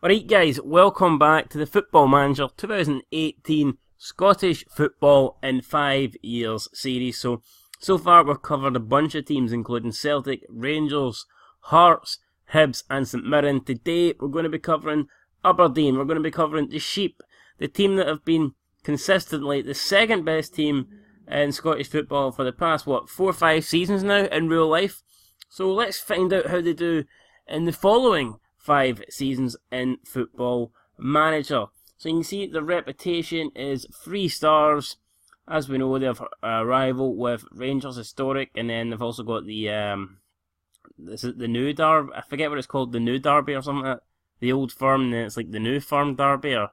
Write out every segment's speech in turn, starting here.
Alright guys, welcome back to the Football Manager 2018 Scottish Football in 5 Years series. So far we've covered a bunch of teams including Celtic, Rangers, Hearts, Hibs and St Mirren. Today we're going to be covering Aberdeen. We're going to be covering the Sheep, the team that have been consistently the second best team in Scottish football for the past, 4 or 5 seasons now in real life. So let's find out how they do in the following 5 seasons in Football Manager. So you can see the reputation is 3 stars. As we know, they have a rival with Rangers Historic, and then they've also got the the new Derby. I forget what it's called, the new Derby or something like that. The old firm, and then it's like the new firm Derby, or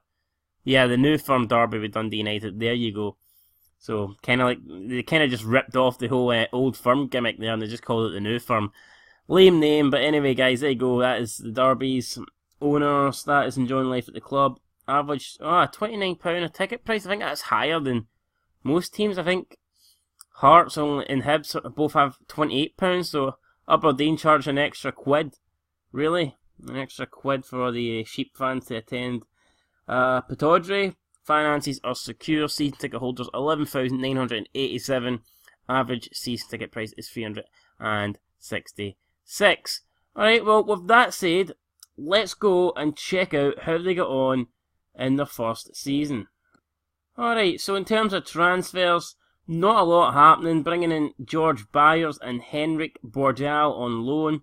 yeah, the new firm Derby with Dundee United. There you go. So kind of like they kind of just ripped off the whole old firm gimmick there, and they just called it the new firm. Lame name, but anyway, guys, there you go. That is the Derby's owner status, enjoying life at the club. Average, £29 a ticket price. I think that's higher than most teams. I think Hearts and Hibs both have £28, so Aberdeen charge an extra quid. Really? An extra quid for the Sheep fans to attend. Pataudry, finances are secure. Season ticket holders, 11,987. Average season ticket price is £360. Alright, well, with that said, let's go and check out how they got on in their first season. Alright, so in terms of transfers, not a lot happening. Bringing in George Byers and Henrik Bordal on loan.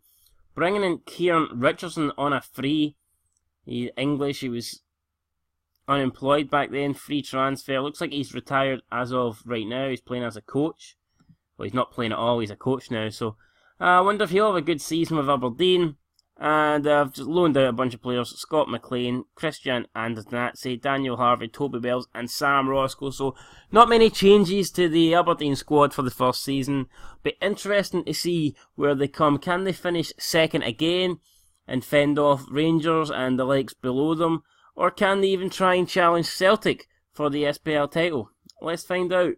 Bringing in Kieran Richardson on a free. He's English, he was unemployed back then, free transfer. Looks like he's retired as of right now. He's playing as a coach. Well, he's not playing at all, he's a coach now, so I wonder if he'll have a good season with Aberdeen. And I've just loaned out a bunch of players: Scott McLean, Christian Andersnatze, Daniel Harvey, Toby Bells and Sam Roscoe. So not many changes to the Aberdeen squad for the first season. Be interesting to see where they come. Can they finish second again and fend off Rangers and the likes below them? Or can they even try and challenge Celtic for the SPL title? Let's find out.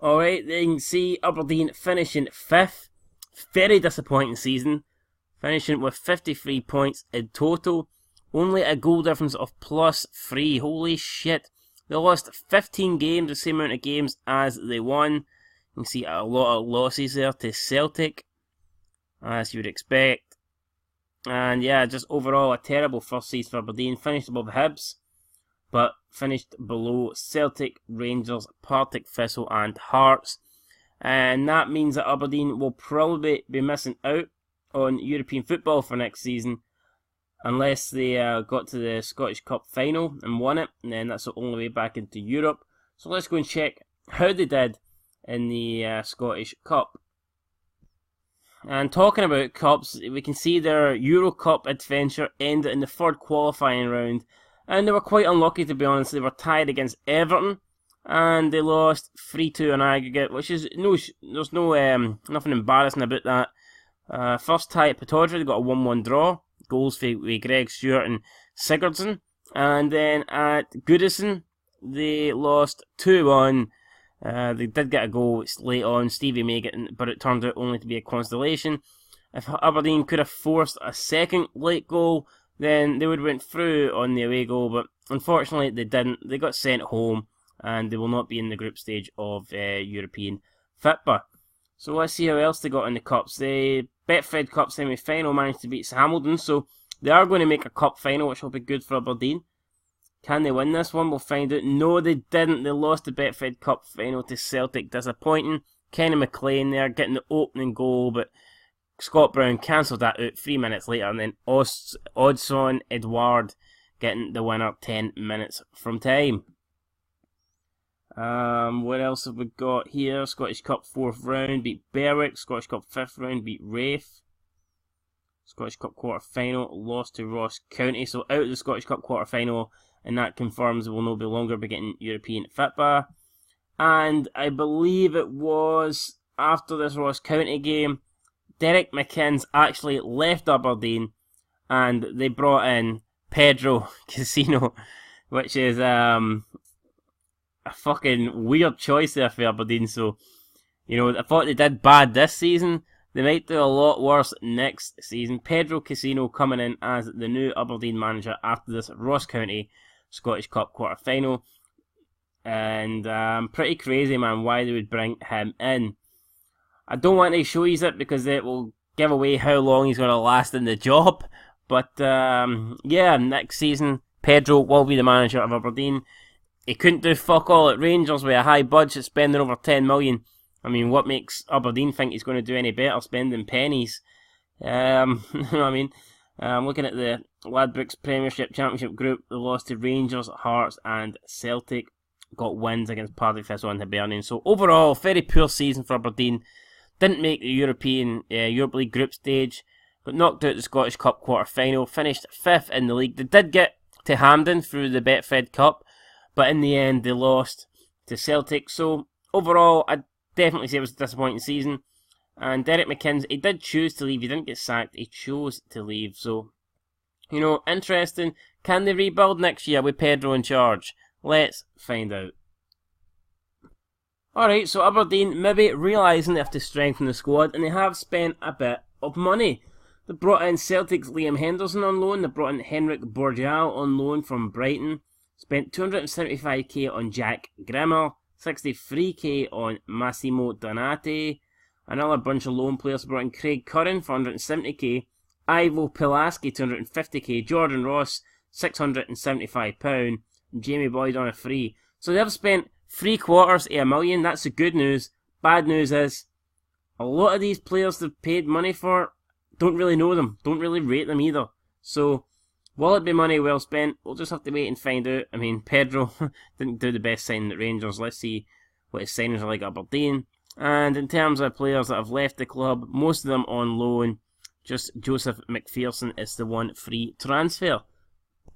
Alright, there you can see Aberdeen finishing 5th. Very disappointing season, finishing with 53 points in total, only a goal difference of +3. Holy shit, they lost 15 games, the same amount of games as they won. You can see a lot of losses there to Celtic, as you would expect. And yeah, just overall a terrible first season for Aberdeen. Finished above Hibs, but finished below Celtic, Rangers, Partick Thistle and Hearts. And that means that Aberdeen will probably be missing out on European football for next season, unless they got to the Scottish Cup final and won it, and then that's the only way back into Europe. So let's go and check how they did in the Scottish Cup. And talking about cups, we can see their Euro Cup adventure ended in the 3rd qualifying round, and they were quite unlucky, to be honest. They were tied against Everton, and they lost 3-2 on aggregate, which is there's no nothing embarrassing about that. First tie at Pataudry, they got a 1-1 draw. Goals for Greg Stewart and Sigurdsson. And then at Goodison, they lost 2-1. They did get a goal late on, Stevie May but it turned out only to be a consolation. If Aberdeen could have forced a second late goal, then they would have went through on the away goal, but unfortunately they didn't. They got sent home, and they will not be in the group stage of European football. So let's see how else they got in the cups. The Betfred Cup semi-final managed to beat Hamilton, so they are going to make a cup final, which will be good for Aberdeen. Can they win this one? We'll find out. No, they didn't. They lost the Betfred Cup final to Celtic. Disappointing. Kenny McLean there getting the opening goal, but Scott Brown cancelled that out 3 minutes later, and then Odsonne Edouard getting the winner 10 minutes from time. What else have we got here? Scottish Cup 4th round beat Berwick. Scottish Cup 5th round beat Raith. Scottish Cup quarter final lost to Ross County. So out of the Scottish Cup quarter final, and that confirms they will no longer be getting European football. And I believe it was after this Ross County game, Derek McInnes actually left Aberdeen, and they brought in Pedro Casino, which is a fucking weird choice there for Aberdeen. So, you know, I thought they did bad this season, They might do a lot worse next season. Pedro Casino coming in as the new Aberdeen manager after this Ross County Scottish Cup quarter-final. And pretty crazy, man, why they would bring him in. I don't want to show you it because it will give away how long he's going to last in the job. But yeah, next season, Pedro will be the manager of Aberdeen. He couldn't do fuck all at Rangers with a high budget, spending over 10 million. I mean, what makes Aberdeen think he's going to do any better spending pennies? You know what I mean? Looking at the Ladbrokes Premiership Championship group, they lost to Rangers, Hearts and Celtic. Got wins against Partick Thistle and Hibernian. So overall, very poor season for Aberdeen. Didn't make the Europe League group stage. Got knocked out the Scottish Cup quarter-final. Finished 5th in the league. They did get to Hampden through the Betfred Cup. But in the end, they lost to Celtic. So overall, I'd definitely say it was a disappointing season. And Derek McKenzie, he did choose to leave. He didn't get sacked. He chose to leave. So, you know, interesting. Can they rebuild next year with Pedro in charge? Let's find out. Alright, so Aberdeen maybe realising they have to strengthen the squad, and they have spent a bit of money. They brought in Celtic's Liam Henderson on loan. They brought in Henrik Borjal on loan from Brighton. Spent 275k on Jack Grimmer. 63k on Massimo Donati. Another bunch of loan players brought in Craig Curran for 170k. Ivo Pilaski 250k. Jordan Ross £675. And Jamie Boyd on a free. So they've spent 3/4 of a million. That's the good news. Bad news is a lot of these players they've paid money for don't really know them. Don't really rate them either. So will it be money well spent? We'll just have to wait and find out. I mean, Pedro didn't do the best signing at Rangers. Let's see what his signings are like at Aberdeen. And in terms of players that have left the club, most of them on loan. Just Joseph McPherson is the one free transfer.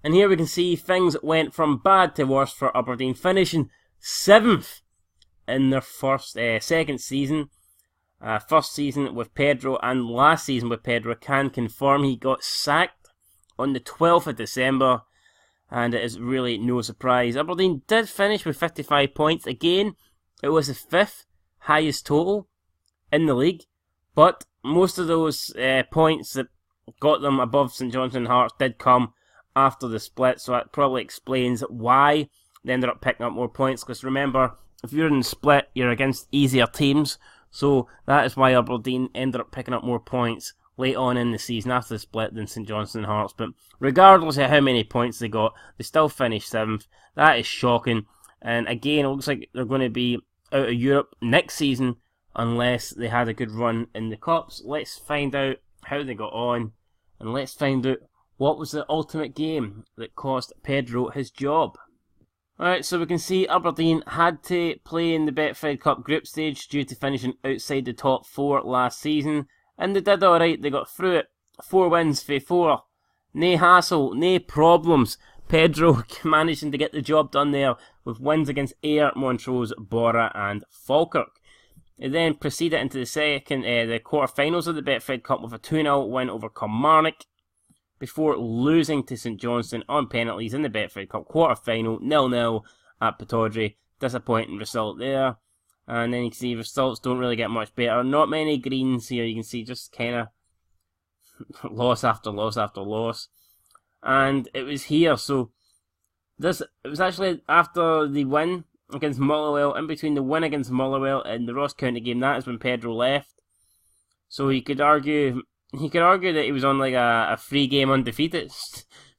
And here we can see things went from bad to worse for Aberdeen, finishing 7th in their second season. First season with Pedro and last season with Pedro. Can confirm he got sacked on the 12th of December, and it is really no surprise. Aberdeen did finish with 55 points. Again, it was the 5th highest total in the league, but most of those points that got them above St Johnstone and Hearts did come after the split, so that probably explains why they ended up picking up more points, because remember, if you're in the split, you're against easier teams, so that is why Aberdeen ended up picking up more points late on in the season after the split than St Johnstone and Hearts. But regardless of how many points they got, they still finished 7th. That is shocking, and again, it looks like they're going to be out of Europe next season unless they had a good run in the Cups. Let's find out how they got on, and let's find out what was the ultimate game that cost Pedro his job. Alright, so we can see Aberdeen had to play in the Betfred Cup group stage due to finishing outside the top 4 last season, and they did alright. They got through it. 4 wins for 4. No hassle, no problems. Pedro managing to get the job done there with wins against Ayr, Montrose, Bora and Falkirk. He then proceeded into the quarter-finals of the Betfred Cup with a 2-0 win over Kilmarnock, before losing to St Johnstone on penalties in the Betfred Cup quarter-final, 0-0 at Pittodrie. Disappointing result there. And then you can see results don't really get much better. Not many greens here. You can see just kind of loss after loss after loss. And it was here, so it was actually after the win against Motherwell, in between the win against Motherwell and the Ross County game, that is when Pedro left. So you could argue that he was on like a 3-game undefeated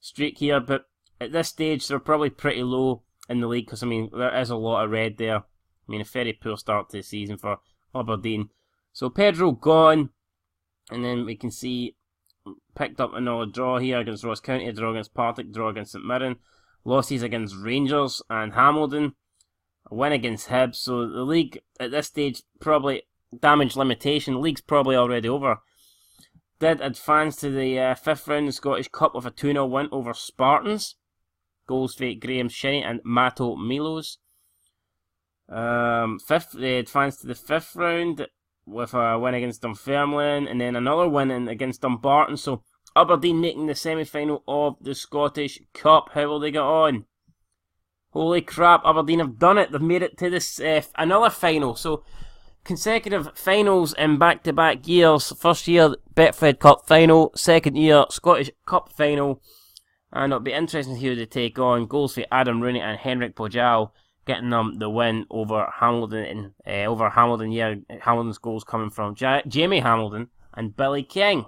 streak here, but at this stage they're probably pretty low in the league, because I mean there is a lot of red there. I mean, a very poor start to the season for Aberdeen. So Pedro gone, and then we can see picked up another draw here against Ross County, a draw against Partick, draw against St Mirren, losses against Rangers and Hamilton, a win against Hibs. So the league at this stage, probably damage limitation, the league's probably already over. Did advance to the 5th round of the Scottish Cup with a 2-0 win over Spartans. Goals for Graham Shinney and Mato Milos. They advanced to the 5th round with a win against Dunfermline, and then another win against Dumbarton. So Aberdeen making the semi-final of the Scottish Cup. How will they get on? Holy crap, Aberdeen have done it. They've made it to this another final. So consecutive finals in back-to-back years. First year, Betfred Cup final. Second year, Scottish Cup final. And it'll be interesting to hear who they take on. Goals for Adam Rooney and Henrik Bojal, getting them the win over Hamilton. Hamilton's goals coming from Jamie Hamilton and Billy King.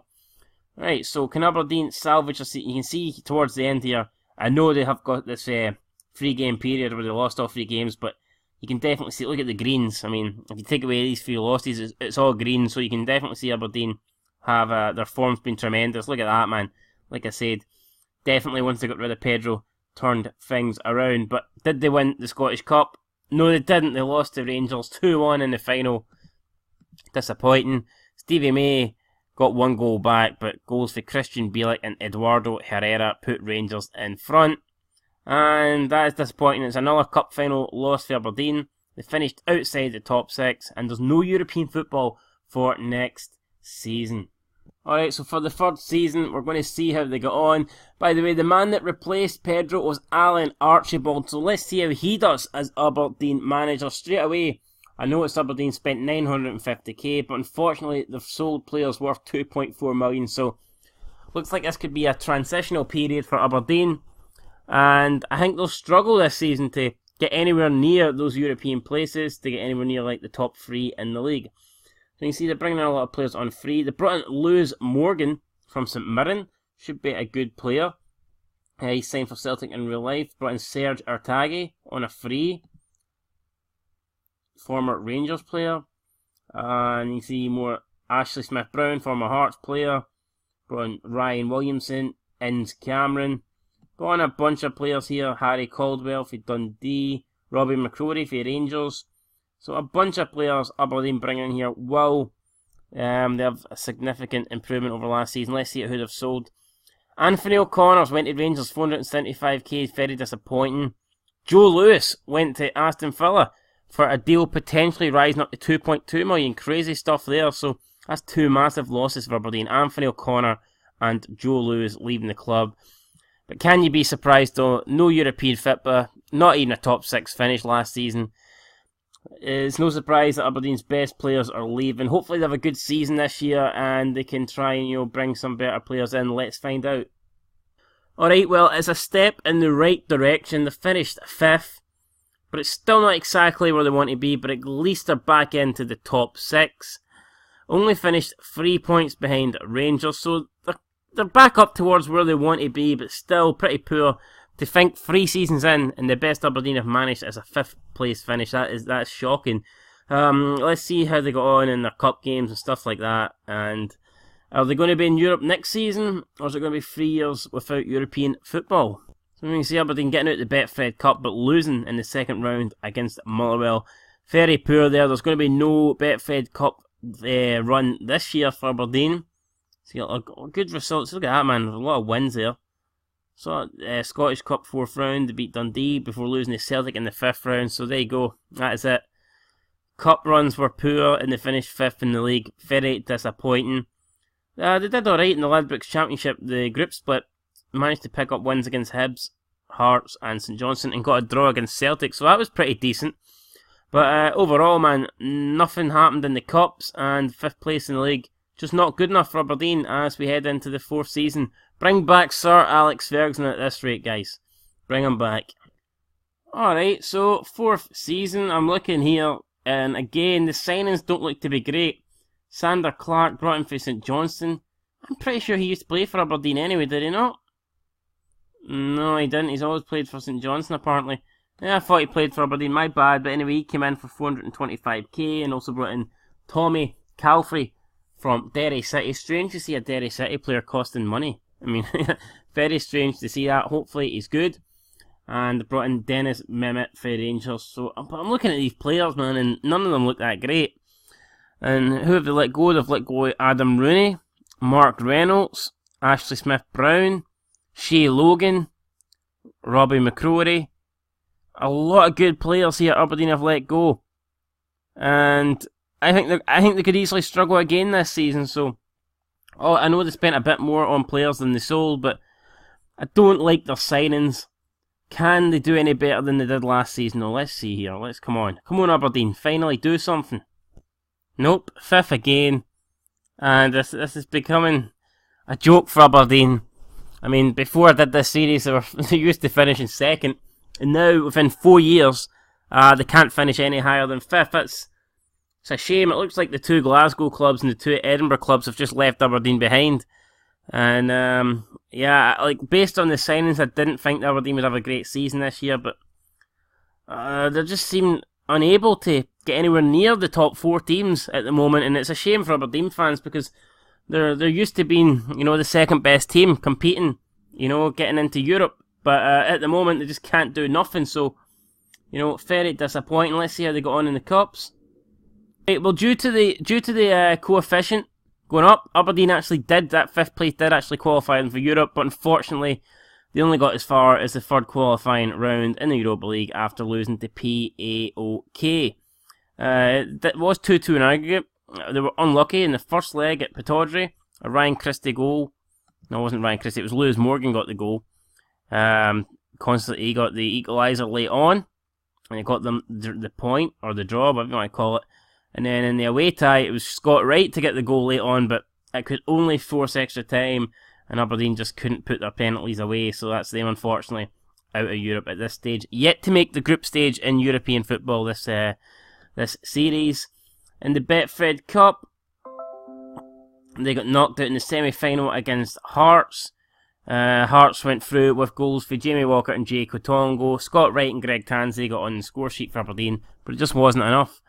Right, so can Aberdeen salvage a seat? You can see towards the end here, I know they have got this 3-game period where they lost all 3 games, but you can definitely see, look at the greens. I mean, if you take away these 3 losses, it's all green, so you can definitely see Aberdeen have, their form's been tremendous. Look at that, man. Like I said, definitely once they got rid of Pedro, turned things around. But did they win the Scottish Cup? No, they didn't. They lost to Rangers 2-1 in the final. Disappointing. Stevie May got 1 goal back, but goals for Christian Bielik and Eduardo Herrera put Rangers in front. And that is disappointing. It's another cup final loss for Aberdeen. They finished outside the top 6, and there's no European football for next season. Alright, so for the 3rd season, we're going to see how they got on. By the way, the man that replaced Pedro was Alan Archibald, so let's see how he does as Aberdeen manager straight away. I noticed Aberdeen spent 950k, but unfortunately they've sold players worth 2.4 million, so looks like this could be a transitional period for Aberdeen, and I think they'll struggle this season to get anywhere near those European places, to get anywhere near like the top 3 in the league. So you can see they're bringing in a lot of players on free. They brought in Lewis Morgan from St Mirren, should be a good player. He signed for Celtic in real life. Brought in Serge Artagi on a free, former Rangers player. And you see more Ashley Smith-Brown, former Hearts player. Brought in Ryan Williamson, Inns Cameron. Brought in a bunch of players here. Harry Caldwell for Dundee. Robbie McCrory for Rangers. So a bunch of players Aberdeen bringing in here will they have a significant improvement over last season. Let's see who they've sold. Anthony O'Connor went to Rangers, 475k, very disappointing. Joe Lewis went to Aston Villa for a deal potentially rising up to 2.2 million. Crazy stuff there. So that's 2 massive losses for Aberdeen. Anthony O'Connor and Joe Lewis leaving the club. But can you be surprised though? No European football, not even a top 6 finish last season. It's no surprise that Aberdeen's best players are leaving. Hopefully they have a good season this year and they can try and bring some better players in. Let's find out. Alright, well, it's a step in the right direction. They finished 5th, but it's still not exactly where they want to be, but at least they're back into the top 6. Only finished 3 points behind Rangers, so they're back up towards where they want to be, but still pretty poor. To think 3 seasons in and the best Aberdeen have managed is a 5th place finish, that's shocking. Let's see how they got on in their cup games and stuff like that. And are they going to be in Europe next season, or is it going to be 3 years without European football? So we can see Aberdeen getting out the Betfred Cup, but losing in the 2nd round against Motherwell. Very poor there. There's going to be no Betfred Cup run this year for Aberdeen. So good results. Look at that, man. There's a lot of wins there. So, Scottish Cup 4th round, they beat Dundee before losing to Celtic in the 5th round. So there you go, that is it. Cup runs were poor and they finished 5th in the league. Very disappointing. They did alright in the Ladbrokes Championship. The group split managed to pick up wins against Hibs, Hearts and St Johnstone and got a draw against Celtic. So that was pretty decent. But overall, man, nothing happened in the Cups, and 5th place in the league. Just not good enough for Aberdeen as we head into the 4th season. Bring back Sir Alex Ferguson at this rate, guys. Bring him back. Alright, so 4th season, I'm looking here, and again, the signings don't look to be great. Sander Clark brought in for St Johnstone. I'm pretty sure he used to play for Aberdeen anyway, did he not? No, he didn't. He's always played for St Johnstone, apparently. Yeah, I thought he played for Aberdeen, my bad. But anyway, he came in for 425k and also brought in Tommy Calfrey from Derry City. Strange to see a Derry City player costing money. I mean, very strange to see that. Hopefully he's good. And brought in Dennis Mehmet for Rangers. So I'm looking at these players, man, and none of them look that great. And who have they let go? They've let go Adam Rooney, Mark Reynolds, Ashley Smith-Brown, Shea Logan, Robbie McCrory. A lot of good players here Aberdeen have let go. And I think they could easily struggle again this season. So, I know they spent a bit more on players than they sold, but I don't like their signings. Can they do any better than they did last season? No, let's see here. Come on Aberdeen, finally do something. Nope, 5th again. And this is becoming a joke for Aberdeen. I mean, before I did this series, they used to finish in 2nd. And now, within 4 years, they can't finish any higher than 5th. It's a shame. It looks like the 2 Glasgow clubs and the 2 Edinburgh clubs have just left Aberdeen behind. And, yeah, like, based on the signings, I didn't think Aberdeen would have a great season this year, but they just seem unable to get anywhere near the top 4 teams at the moment, and it's a shame for Aberdeen fans because they're used to being, the 2nd best team competing, getting into Europe, but at the moment they just can't do nothing, so, very disappointing. Let's see how they got on in the Cups. Right, well, due to the coefficient going up, Aberdeen actually did, that 5th place did actually qualify them for Europe, but unfortunately they only got as far as the 3rd qualifying round in the Europa League after losing to PAOK. That was 2-2 in aggregate. They were unlucky in the first leg at Pittodrie. A Ryan Christie goal. No, it wasn't Ryan Christie, it was Lewis Morgan got the goal. Constantly he got the equaliser late on, and he got them the point, or the draw, whatever you want to call it. And then in the away tie, it was Scott Wright to get the goal late on, but it could only force extra time, and Aberdeen just couldn't put their penalties away, so that's them, unfortunately, out of Europe at this stage. Yet to make the group stage in European football this series. In the Betfred Cup, they got knocked out in the semi-final against Hearts. Hearts went through with goals for Jamie Walker and Jay Kotongo. Scott Wright and Greg Tansey got on the score sheet for Aberdeen, but it just wasn't enough.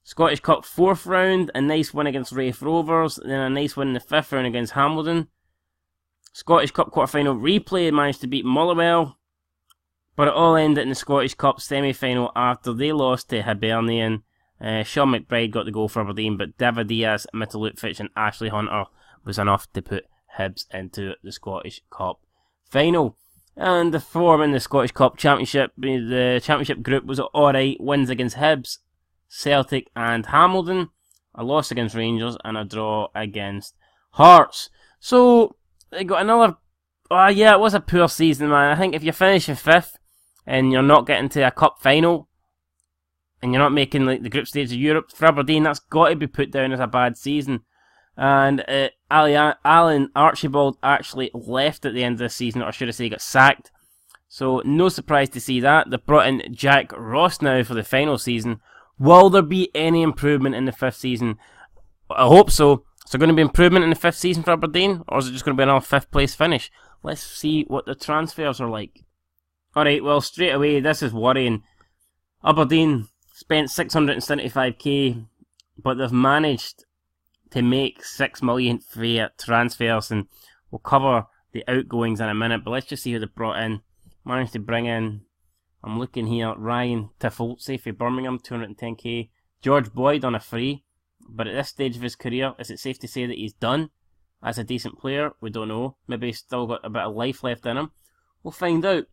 Scottish Cup 4th round, a nice win against Raith Rovers, then a nice win in the 5th round against Hamilton. Scottish Cup quarter-final replay managed to beat Motherwell, but it all ended in the Scottish Cup semi-final after they lost to Hibernian. Sean McBride got the goal for Aberdeen, but David Diaz, Mita Lutfich and Ashley Hunter was enough to put Hibs into the Scottish Cup final. And the form in the Scottish Cup Championship, the Championship group was alright. Wins against Hibs, Celtic and Hamilton, a loss against Rangers and a draw against Hearts. So they got another, yeah, it was a poor season, man. I think if you're finishing 5th and you're not getting to a cup final and you're not making like the group stage of Europe, for Aberdeen that's got to be put down as a bad season. And Alan Archibald actually left at the end of the season, or should I say got sacked. So no surprise to see that. They brought in Jack Ross now for the final season. Will there be any improvement in the 5th season? I hope so. Is there going to be improvement in the 5th season for Aberdeen? Or is it just going to be another 5th place finish? Let's see what the transfers are like. Alright, well straight away, this is worrying. Aberdeen spent 675k, but they've managed to make 6 million via transfers, and we'll cover the outgoings in a minute, but let's just see who they brought in. Managed to bring in, I'm looking here, Ryan Tifolsi for Birmingham, 210k. George Boyd on a free, but at this stage of his career, is it safe to say that he's done as a decent player? We don't know. Maybe he's still got a bit of life left in him. We'll find out.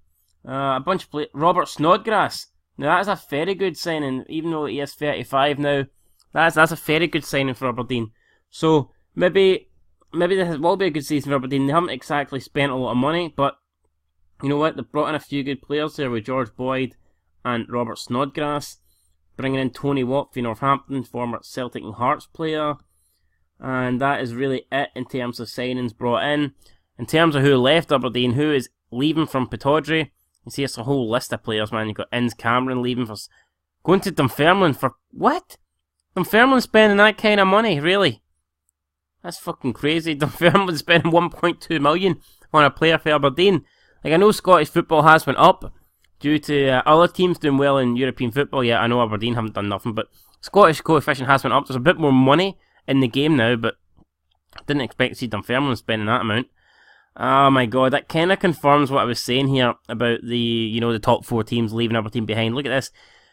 A bunch of players. Robert Snodgrass. Now that's a very good signing, even though he is 35 now. That's a very good signing for Aberdeen. So maybe this will be a good season for Aberdeen. They haven't exactly spent a lot of money, but you know what? They've brought in a few good players there with George Boyd and Robert Snodgrass. Bringing in Tony Watt for Northampton, former Celtic and Hearts player. And that is really it in terms of signings brought in. In terms of who left Aberdeen, who is leaving from Pittodrie, you see it's a whole list of players, man. You've got Inns Cameron leaving for... Going to Dunfermline for... What? Dunfermline spending that kind of money, really? That's fucking crazy. Dunfermline spending 1.2 million on a player for Aberdeen. Like, I know Scottish football has went up due to other teams doing well in European football. Yeah, I know Aberdeen haven't done nothing, but Scottish coefficient has went up. There's a bit more money in the game now, but I didn't expect to see Dunfermline spending that amount. Oh my god, that kind of confirms what I was saying here about the, the top 4 teams leaving Aberdeen behind. Look at this.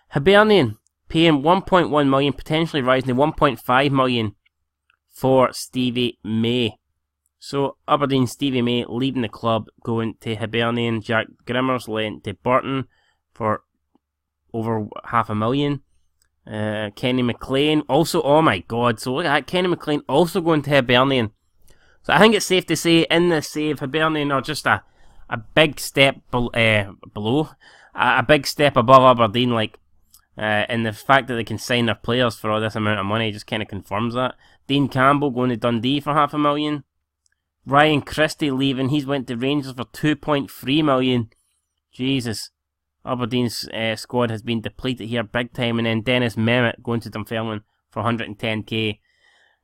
Hibernian paying 1.1 million, potentially rising to 1.5 million for Stevie May. So Aberdeen Stevie May leaving the club, going to Hibernian. Jack Grimmers lent to Burton for over $500,000. Kenny McLean also, oh my god, so look at that, Kenny McLean also going to Hibernian. So I think it's safe to say in this save, Hibernian are just a big step below, a big step above Aberdeen. Like, And the fact that they can sign their players for all this amount of money just kind of confirms that. Dean Campbell going to Dundee for $500,000. Ryan Christie leaving. He's went to Rangers for $2.3 million. Jesus. Aberdeen's squad has been depleted here big time. And then Dennis Mehmet going to Dunfermline for $110k.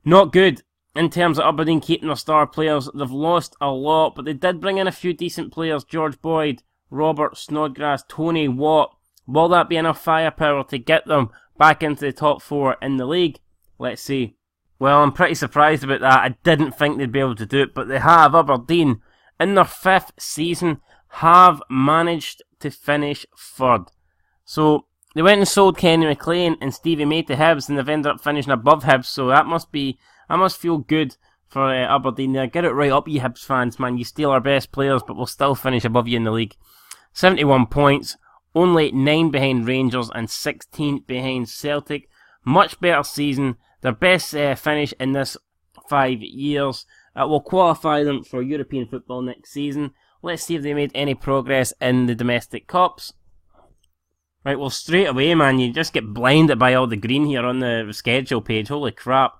Not good in terms of Aberdeen keeping their star players. They've lost a lot, but they did bring in a few decent players. George Boyd, Robert Snodgrass, Tony Watt. Will that be enough firepower to get them back into the top 4 in the league? Let's see. Well, I'm pretty surprised about that. I didn't think they'd be able to do it, but they have. Aberdeen, in their 5th season, have managed to finish 3rd. So, they went and sold Kenny McLean and Stevie May to Hibs, and they've ended up finishing above Hibs, so that must feel good for Aberdeen there. Get it right up, you Hibs fans, man. You steal our best players, but we'll still finish above you in the league. 71 points. Only 9 behind Rangers and 16 behind Celtic. Much better season. Their best finish in this 5 years. Will qualify them for European football next season. Let's see if they made any progress in the domestic cups. Right, well, straight away, man, you just get blinded by all the green here on the schedule page. Holy crap.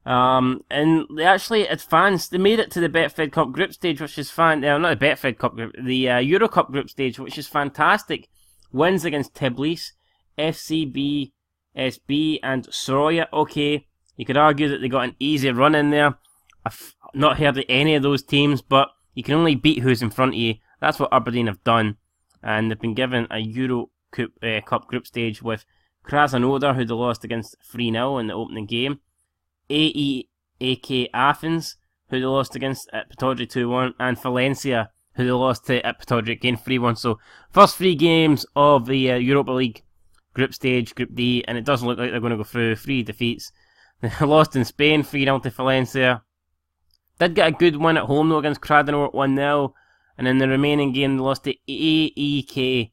And they actually advanced. They made it to the Betfred Cup group stage, which is not the Betfred Cup group, the Euro Cup group stage, which is fantastic. Wins against Tbilisi, FCB, SB, and Soroya. Okay, you could argue that they got an easy run in there. I've not heard of any of those teams, but you can only beat who's in front of you. That's what Aberdeen have done. And they've been given a Euro Cup group stage with Krasnodar, who they lost against 3-0 in the opening game. AEK Athens, who they lost against at Pataudry 2-1. And Valencia, who they lost to at Pataudry again 3-1. So, first 3 games of the Europa League group stage, Group D, and it doesn't look like they're going to go through. 3 defeats. They lost in Spain, 3-0 to Valencia. Did get a good win at home though against Krasnodar 1-0. And in the remaining game, they lost to AEK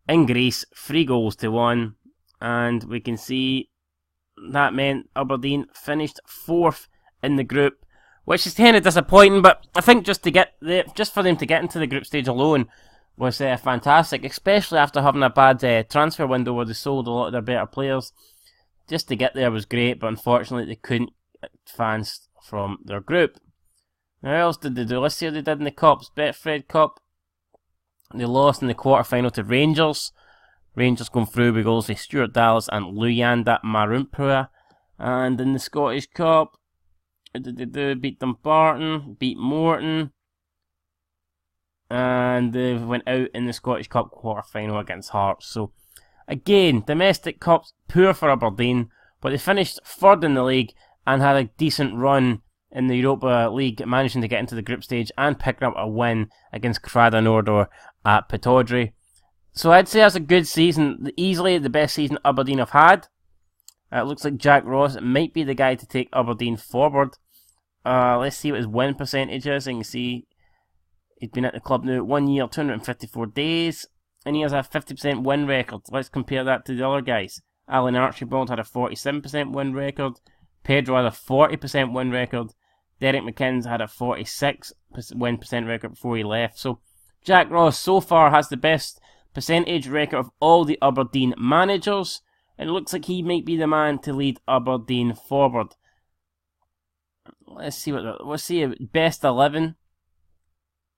in Greece, 3-1. And we can see that meant Aberdeen finished 4th in the group, which is kind of disappointing, but I think just for them to get into the group stage alone was fantastic, especially after having a bad transfer window where they sold a lot of their better players. Just to get there was great, but unfortunately they couldn't advance from their group. Now, what else did they do? Let's see what they did in the Cups. Betfred Cup, they lost in the quarter-final to Rangers. Rangers going through with goals by Stuart Dallas and Luyanda Marumpua. And in the Scottish Cup, beat Dumbarton, beat Morton, and they went out in the Scottish Cup quarter-final against Hearts. So, again, domestic cups, poor for Aberdeen, but they finished 3rd in the league and had a decent run in the Europa League, managing to get into the group stage and picking up a win against Krasnodar at Pataudry. So I'd say that's a good season, easily the best season Aberdeen have had. It looks like Jack Ross might be the guy to take Aberdeen forward. Let's see what his win percentage is. You can see he's been at the club now 1 year, 254 days, and he has a 50% win record. Let's compare that to the other guys. Alan Archibald had a 47% win record. Pedro had a 40% win record. Derek McKinns had a 46% win record before he left. So Jack Ross so far has the best percentage record of all the Aberdeen managers, and it looks like he might be the man to lead Aberdeen forward. Let's see best 11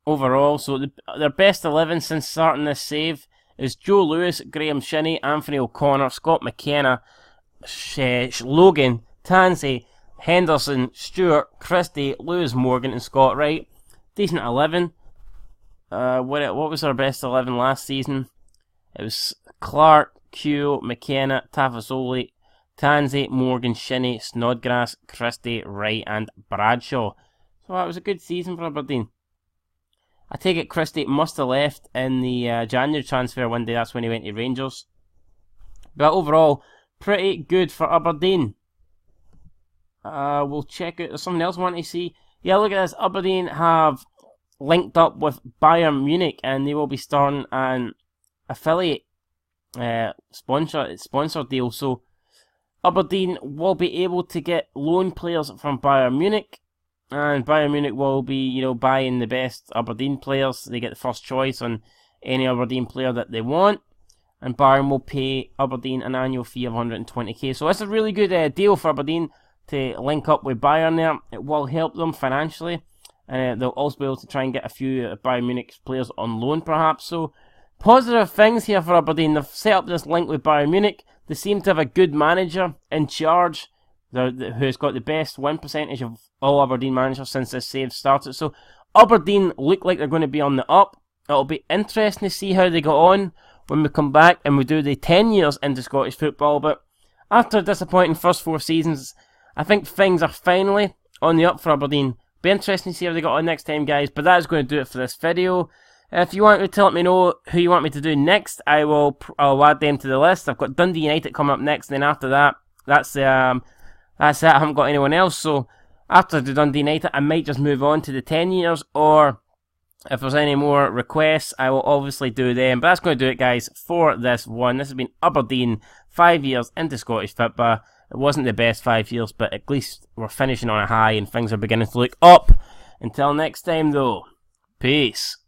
overall. So their best 11 since starting this save is Joe Lewis, Graham Shinney, Anthony O'Connor, Scott McKenna, Logan, Tansey, Henderson, Stewart, Christie, Lewis Morgan and Scott Wright. Decent 11. What was our best 11 last season? It was Clark, Keogh, McKenna, Tafazoli, Tansey, Morgan, Shinney, Snodgrass, Christie, Wright and Bradshaw. So that was a good season for Aberdeen. I take it Christie must have left in the January transfer window. That's when he went to Rangers. But overall, pretty good for Aberdeen. We'll check out. There's something else I want to see. Yeah, look at this. Aberdeen have linked up with Bayern Munich, and they will be starting an affiliate sponsor deal. So Aberdeen will be able to get loan players from Bayern Munich, and Bayern Munich will be, buying the best Aberdeen players. They get the first choice on any Aberdeen player that they want. and Bayern will pay Aberdeen an annual fee of 120k. So it's a really good deal for Aberdeen to link up with Bayern there. It will help them financially, and they'll also be able to try and get a few Bayern Munich players on loan perhaps. So positive things here for Aberdeen. They've set up this link with Bayern Munich. They seem to have a good manager in charge who's got the best win percentage of all Aberdeen managers since this save started. So Aberdeen look like they're going to be on the up. It'll be interesting to see how they go on when we come back and we do the 10 years into Scottish football. But after a disappointing first 4 seasons, I think things are finally on the up for Aberdeen. Be interesting to see how they got on next time, guys. But that is going to do it for this video. If you want to let me know who you want me to do next, I'll add them to the list. I've got Dundee United coming up next, and then after that, that's it. I haven't got anyone else. So after the Dundee United, I might just move on to the 10 years, or if there's any more requests, I will obviously do them. But that's going to do it, guys, for this one. This has been Aberdeen, 5 years into Scottish football. It wasn't the best 5 years, but at least we're finishing on a high and things are beginning to look up. Until next time, though, peace.